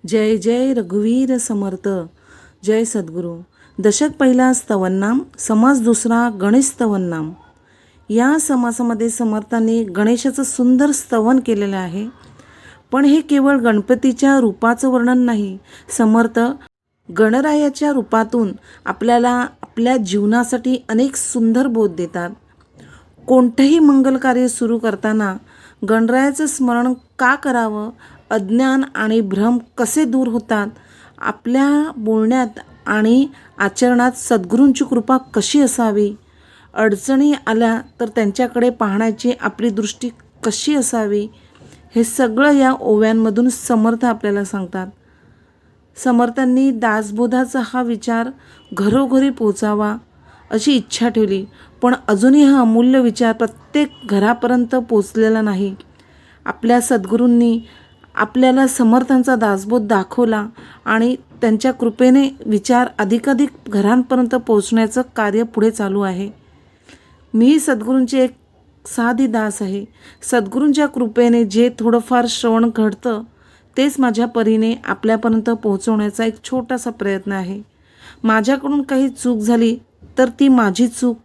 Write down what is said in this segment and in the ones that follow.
जय जय रघुवीर समर्थ. जय सद्गुरू. दशक पहिला स्तवननाम, समास दुसरा गणेश स्तवननाम. या समासामध्ये समर्थांनी गणेशाचं सुंदर स्तवन केलेलं आहे. पण हे केवळ गणपतीच्या रूपाचं वर्णन नाही. समर्थ गणरायाच्या रूपातून आपल्याला आपल्या जीवनासाठी अनेक सुंदर बोध देतात. कोणतंही मंगल कार्य सुरू करताना गणरायाचं स्मरण का करावं, अज्ञान आणि भ्रम कसे दूर होतात, आपल्या बोलण्यात आणि आचरणात सद्गुरूंची कृपा कशी असावी, अडचणी आल्या तर त्यांच्याकडे पाहण्याची आपली दृष्टी कशी असावी, हे सगळं या ओव्यांमधून समर्थ आपल्याला सांगतात. समर्थांनी दासबोधाचा हा विचार घरोघरी पोचावा अशी इच्छा ठेवली, पण अजूनही हा अमूल्य विचार प्रत्येक घरापर्यंत पोचलेला नाही. आपल्या सद्गुरूंनी आपल्याला समर्थांचा दासबोध दाखवला आणि त्यांच्या कृपेने विचार अधिकाधिक घरांपर्यंत पोचण्याचं कार्य पुढे चालू आहे. मी सद्गुरूंची एक साधी दास आहे. सद्गुरूंच्या कृपेने जे थोडंफार श्रवण घडतं तेच माझ्या परीने आपल्यापर्यंत पोहोचवण्याचा एक छोटासा प्रयत्न आहे. माझ्याकडून काही चूक झाली तर ती माझी चूक,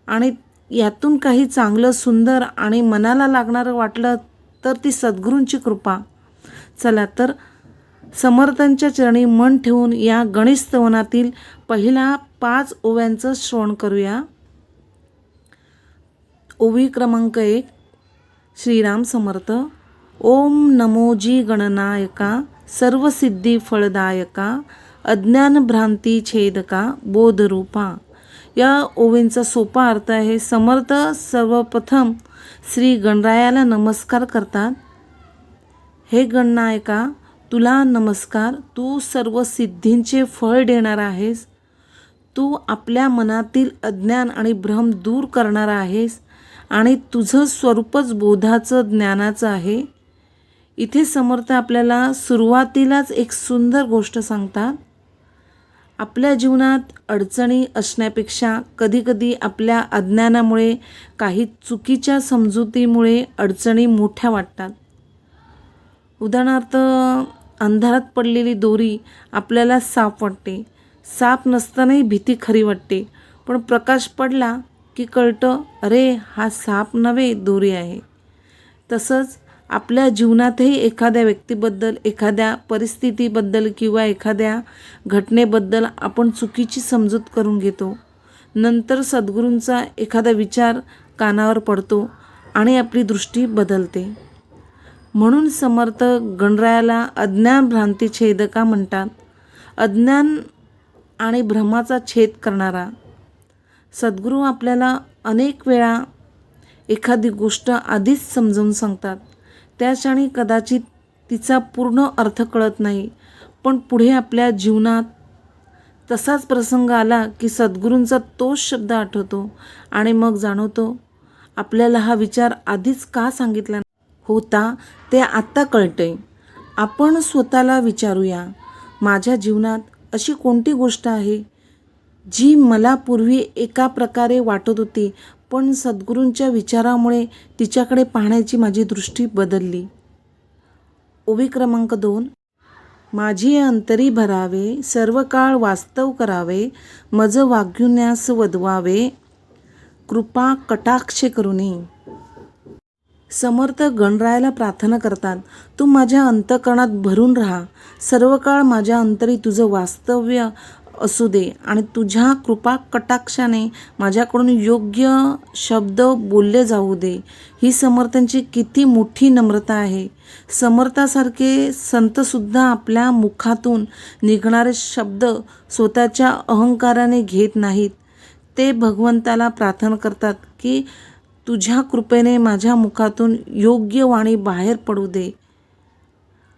आणि यातून काही चांगलं सुंदर आणि मनाला लागणारं वाटलं तर ती सद्गुरूंची कृपा. चला तर समर्थांच्या चरणी मन ठेवून या गणेश स्तवनातील पहिला 5 ओव्यांचं श्रवण करूया. ओवी क्रमांक 1. श्रीराम समर्थ. ओम नमोजी गणनायका, सर्वसिद्धी फळदायका, अज्ञान भ्रांती छेदका, बोधरूपा. या ओवींचा सोपा अर्थ आहे. समर्थ सर्वप्रथम श्री गणरायाला नमस्कार करतात. हे गणनायका, तुला नमस्कार. तू सर्व सिद्धींचे फळ देणार आहेस. तू आपल्या मनातील अज्ञान आणि भ्रम दूर करणार आहेस आणि तुझं स्वरूपच बोधाचं, ज्ञानाचं आहे. इथे समर्थ आपल्याला सुरुवातीलाच एक सुंदर गोष्ट सांगतात. आपल्या जीवनात अडचणी असण्यापेक्षा कधीकधी आपल्या अज्ञानामुळे, काही चुकीच्या समजुतीमुळे अडचणी मोठ्या वाटतात. उदाहरणार्थ, अंधारात पडलेली दोरी आपल्याला साप वाटते. साप नसतानाही भीती खरी वाटते, पण प्रकाश पडला की कळतं, अरे हा साप नव्हे, दोरी आहे. तसंच आपल्या जीवनातही एखाद्या व्यक्तीबद्दल, एखाद्या परिस्थितीबद्दल किंवा एखाद्या घटनेबद्दल आपण चुकीची समजूत करून घेतो. नंतर सद्गुरूंचा एखादा विचार कानावर पडतो आणि आपली दृष्टी बदलते. म्हणून समर्थ गणरायाला अज्ञान भ्रांती छेदका म्हणतात. अज्ञान आणि भ्रमाचा छेद करणारा. सद्गुरू आपल्याला अनेक वेळा एखादी गोष्ट आधीच समजावून सांगतात. त्या क्षणी कदाचित तिचा पूर्ण अर्थ कळत नाही, पण पुढे आपल्या जीवनात तसाच प्रसंग आला की सद्गुरूंचा तोच शब्द आठवतो आणि मग जाणवतो, आपल्याला हा विचार आधीच का सांगितला होता ते आत्ता कळतंय. आपण स्वतःला विचारूया, माझ्या जीवनात अशी कोणती गोष्ट आहे जी मला पूर्वी एका प्रकारे वाटत होती, पण सद्गुरूंच्या विचारामुळे तिच्याकडे पाहण्याची माझी दृष्टी बदलली. ओवी क्रमांक 2. माझी अंतरी भरावे, सर्व काळ वास्तव करावे, मज वाग्युन्यास वदवावे, कृपा कटाक्ष करुनी. समर्थ गणरायाला प्रार्थना करतात, तू माझ्या अंतःकरणात भरून राहा. सर्व काळ माझ्या अंतरी तुझं वास्तव्य असू दे आणि तुझ्या कृपा कटाक्षाने माझ्याकडून योग्य शब्द बोलले जाऊ दे. ही समर्थांची किती मोठी नम्रता आहे. समर्थासारखे संतसुद्धा आपल्या मुखातून निघणारे शब्द स्वतःच्या अहंकाराने घेत नाहीत. ते भगवंताला प्रार्थना करतात की तुझ्या कृपेने माझ्या मुखातून योग्य वाणी बाहेर पडू दे.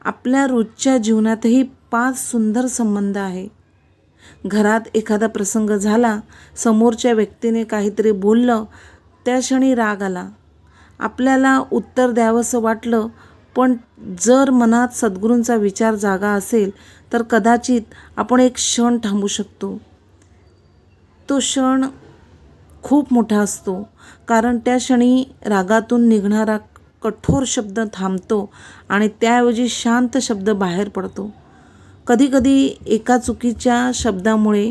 आपल्या रोजच्या जीवनातही 5 सुंदर संबंध आहे. घरात एखादा प्रसंग झाला, समोरच्या व्यक्तीने काहीतरी बोललं, त्या क्षणी राग आला, आपल्याला उत्तर द्यावंसं वाटलं, पण जर मनात सद्गुरूंचा विचार जागा असेल तर कदाचित आपण एक क्षण थांबू शकतो. तो क्षण खूप मोठा असतो, कारण त्या क्षणी रागातून निघणारा कठोर शब्द थांबतो आणि त्याऐवजी शांत शब्द बाहेर पडतो. कधीकधी एका चुकीच्या शब्दामुळे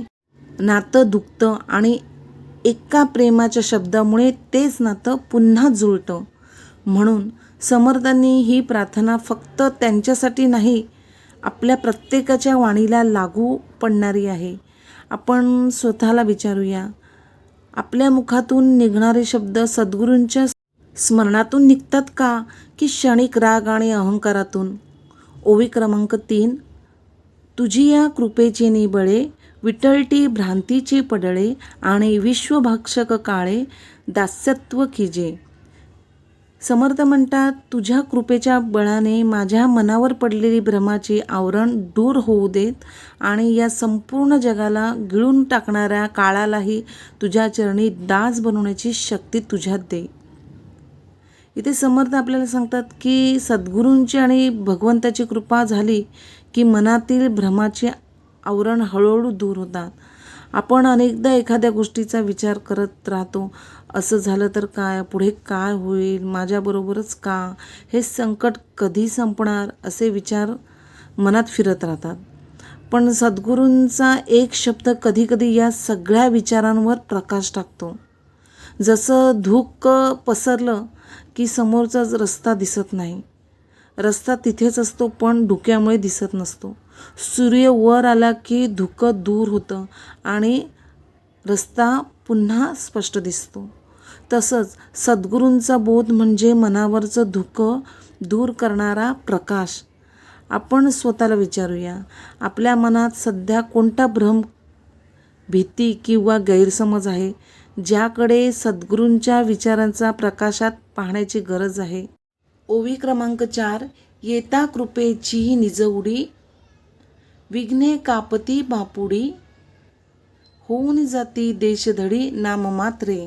नातं दुखतं आणि एका प्रेमाच्या शब्दामुळे तेच नातं पुन्हा जुळतं. म्हणून समर्थांनी ही प्रार्थना फक्त त्यांच्यासाठी नाही, आपल्या प्रत्येकाच्या वाणीला लागू पडणारी आहे. आपण स्वतःला विचारूया, आपल्या मुखातून निघणारे शब्द सद्गुरूंच्या स्मरणातून निघतात का, की क्षणिक राग आणि अहंकारातून? ओवी क्रमांक 3. तुझी या कृपेचे निबळे, विटळटी भ्रांतीचे पडळे, आणि विश्वभक्षक काळे दास्यत्व कीजे. समर्थ म्हणतात, तुझ्या कृपेच्या बळाने माझ्या मनावर पडलेली भ्रमाचे आवरण दूर होऊ देत आणि या संपूर्ण जगाला गिळून टाकणाऱ्या काळालाही तुझ्या चरणी दास बनवण्याची शक्ती तुझ्यात दे. इथे समर्थ आपल्याला सांगतात की सद्गुरूंची आणि भगवंताची कृपा झाली की मनातील भ्रमाचे आवरण हळूहळू दूर होतात. आपण अनेकदा एखाद्या गोष्टीचा विचार करत राहतो, असं झालं तर काय, पुढे काय होईल, माझ्याबरोबरच का, हे संकट कधी संपणार, असे विचार मनात फिरत राहतात. पण सद्गुरूंचा एक शब्द कधीकधी या सगळ्या विचारांवर प्रकाश टाकतो. जसं धुक पसरलं की समोरचा रस्ता दिसत नाही. रस्ता तिथेच असतो पण धुक्यामुळे दिसत नसतो. सूर्य वर आला की धुकं दूर होतं आणि रस्ता पुन्हा स्पष्ट दिसतो. तसंच सद्गुरूंचा बोध म्हणजे मनावरचं धुकं दूर करणारा प्रकाश. आपण स्वतःला विचारूया, आपल्या मनात सध्या कोणता भ्रम, भीती किंवा गैरसमज आहे, ज्याकडे सद्गुरूंच्या विचारांचा प्रकाशात पाहण्याची गरज आहे. ओवी क्रमांक 4. येता कृपेची निजउडी, विघ्ने कापती बापुडी, होऊन जाती देशधडी नाममात्रे.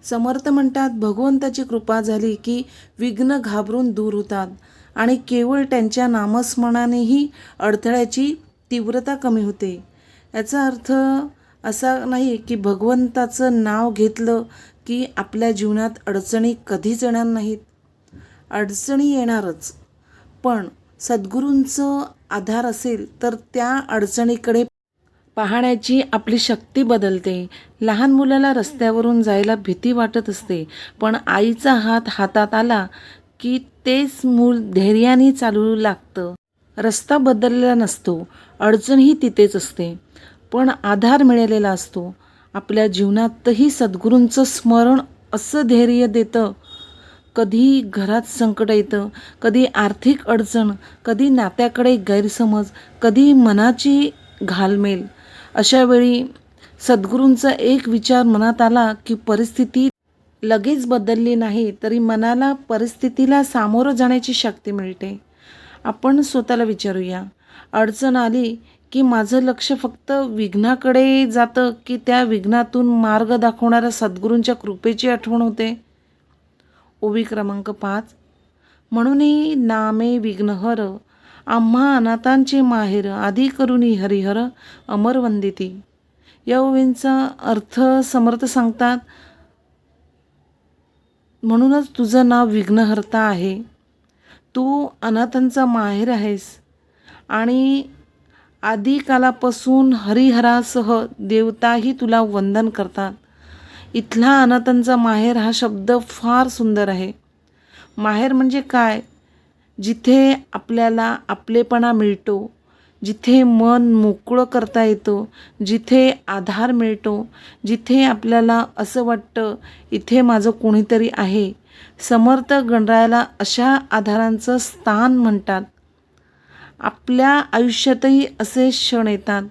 समर्थ म्हणतात, भगवंताची कृपा झाली की विघ्न घाबरून दूर होतात आणि केवळ त्यांच्या नामस्मरणानेही अडथळ्याची तीव्रता कमी होते. याचा अर्थ असा नाही की भगवंताचं नाव घेतलं की आपल्या जीवनात अडचणी कधीच येणार नाहीत. अडचणी येणारच, पण सद्गुरूंचं आधार असेल तर त्या अडचणीकडे पाहण्याची आपली शक्ती बदलते. लहान मुलाला रस्त्यावरून जायला भीती वाटत असते, पण आईचा हात हातात आला की तेच मूल धैर्याने चालू लागतं. रस्ता बदललेला नसतो, अडचणही तिथेच असते, पण आधार मिळालेला असतो. आपल्या जीवनातही सद्गुरूंचं स्मरण असं धैर्य देतं. कधी घरात संकट येतं, कधी आर्थिक अडचण, कधी नात्याकडे गैरसमज, कधी मनाची घालमेल. अशा वेळी सद्गुरूंचा एक विचार मनात आला की परिस्थिती लगेच बदलली नाही तरी मनाला परिस्थितीला सामोरं जाण्याची शक्ती मिळते. आपण स्वतःला विचारूया, अडचण आली की माझं लक्ष फक्त विघ्नाकडे जातं की त्या विघ्नातून मार्ग दाखवणाऱ्या सद्गुरूंच्या कृपेची आठवण होते. ओवी क्रमांक 5. म्हणूनही नामे विघ्नहर, आम्हा अनाथांचे माहेर, आधी करुणी हरिहर अमर वंदिती. या ओवींचा अर्थ समर्थ सांगतात, म्हणूनच तुझं नाव विघ्नहर्ता आहे. तू अनाथांचा माहेर आहेस आणि आदिकालापासून हरिहरासह देवताही तुला वंदन करतात. इथला अनाथांचा माहेर हा शब्द फार सुंदर आहे. माहेर म्हणजे काय? जिथे आपल्याला आपलेपणा मिळतो, जिथे मन मोकळं करता येतं, जिथे आधार मिळतो, जिथे आपल्याला असं वाटतं इथे माझं कोणीतरी आहे. समर्थ गणरायाला अशा आधारांचं स्थान म्हणतात. आपल्या आयुष्यातही असे क्षण येतात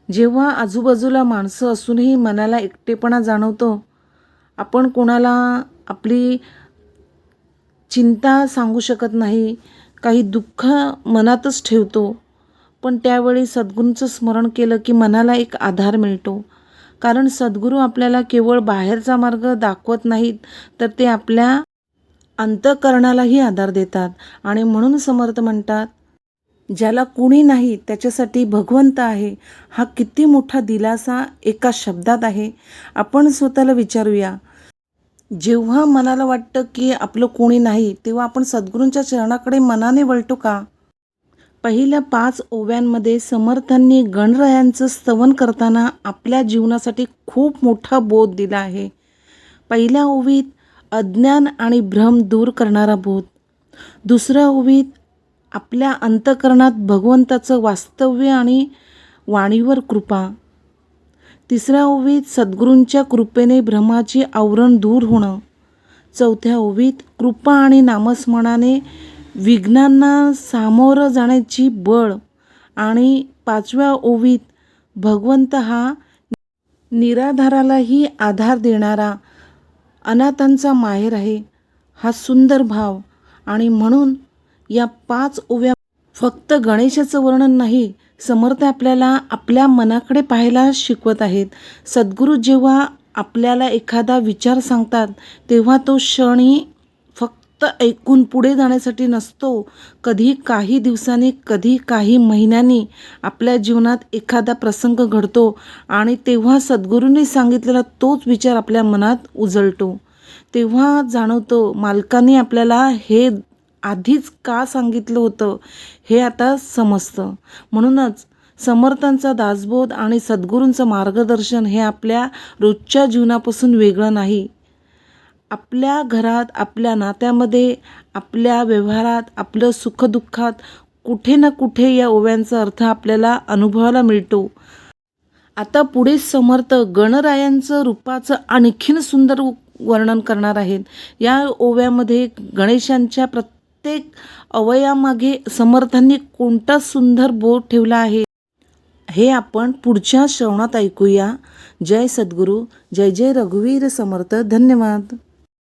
जेव्हा आजूबाजूला माणसं असूनही मनाला एकटेपणा जाणवतो. आपण कोणाला आपली चिंता सांगू शकत नाही, काही दुःख मनातच ठेवतो. पण त्यावेळी सद्गुरूंचं स्मरण केलं की मनाला एक आधार मिळतो. कारण सद्गुरू आपल्याला केवळ बाहेरचा मार्ग दाखवत नाहीत, तर ते आपल्या अंतःकरणालाही आधार देतात. आणि म्हणून समर्थ म्हणतात, ज्याला कुणी नाही त्याच्यासाठी भगवंत आहे. हा किती मोठा दिलासा एका शब्दात आहे. आपण स्वतःला विचारूया, जेव्हा मनाला वाटतं की आपलं कोणी नाही, तेव्हा आपण सद्गुरूंच्या चरणाकडे मनाने वळतो का? पहिल्या 5 ओव्यांमध्ये समर्थांनी गणरायांचं स्तवन करताना आपल्या जीवनासाठी खूप मोठा बोध दिला आहे. पहिल्या ओवीत अज्ञान आणि भ्रम दूर करणारा बोध, दुसऱ्या ओवीत आपल्या अंतःकरणात भगवंताचं वास्तव्य आणि वाणीवर कृपा, तिसऱ्या ओवीत सद्गुरूंच्या कृपेने भ्रमाचे आवरण दूर होणं, चौथ्या ओवीत कृपा आणि नामस्मरणाने विघ्नांना सामोरं जाण्याची बळ आणि 5व्या ओवीत भगवंत हा निराधारालाही आधार देणारा अनाथांचा माहेर आहे, हा सुंदर भाव. आणि म्हणून या 5 ओव्या फक्त गणेशाचं वर्णन नाही, समर्थ आपल्याला आपल्या मनाकडे पाहायला शिकवत आहेत. सद्गुरू जेव्हा आपल्याला एखादा विचार सांगतात तेव्हा तो क्षणी फक्त ऐकून पुढे जाण्यासाठी नसतो. कधी काही दिवसांनी, कधी काही महिन्यांनी आपल्या जीवनात एखादा प्रसंग घडतो आणि तेव्हा सद्गुरूंनी सांगितलेला तोच विचार आपल्या मनात उजळतो. तेव्हा जाणवतो मालकाने आपल्याला हे आधीच का सांगितलं होतं हे आता समजतं. म्हणूनच समर्थांचा दासबोध आणि सद्गुरूंचं मार्गदर्शन हे आपल्या रोजच्या जीवनापासून वेगळं नाही. आपल्या घरात, आपल्या नात्यामध्ये, आपल्या व्यवहारात, आपलं सुखदुःखात कुठे ना कुठे या ओव्यांचा अर्थ आपल्याला अनुभवायला मिळतो. आता पुढे समर्थ गणरायांचं रूपाचं आणखीन सुंदर वर्णन करणार आहेत. या ओव्यामध्ये गणेशांच्या प्रत्येक अवयवामागे समर्थांनी कोणता सुंदर बोध ठेवला आहे हे आपण पुढच्या श्रवणात ऐकूया. जय सद्गुरू, जय जय रघुवीर समर्थ. धन्यवाद.